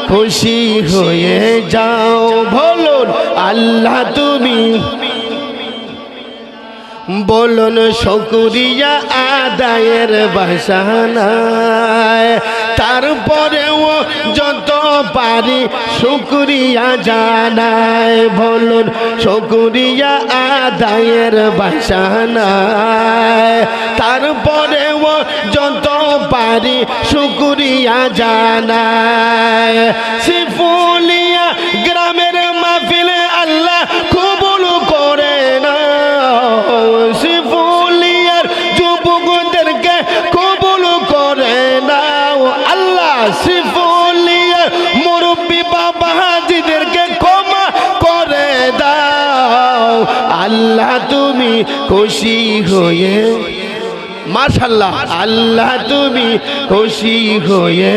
খুশি হয়ে যাও বলুন আল্লাহ তুমি বলুন শুকরিয়া আদায়ের ভাষা নাই তারপরেও যত পারি শুকরিয়া জানাই বলুন শুকরিয়া আদায়ের ভাষা নাই তারপরেও যত পারি শুকরিয়া জানাই শিফুলিয়া গ্রামের মাহফিলে আল্লাহ কবুল করে না শিফুলিয়ার যুবকদেরকে কবুল করে নাও আল্লাহ শিফুলিয়ার মুরব্বী বাবা হাজিদেরকে ক্ষমা করে দাও আল্লাহ তুমি খুশি হয়ে মাশাআল্লাহ আল্লাহ তুমি খুশি হয়ে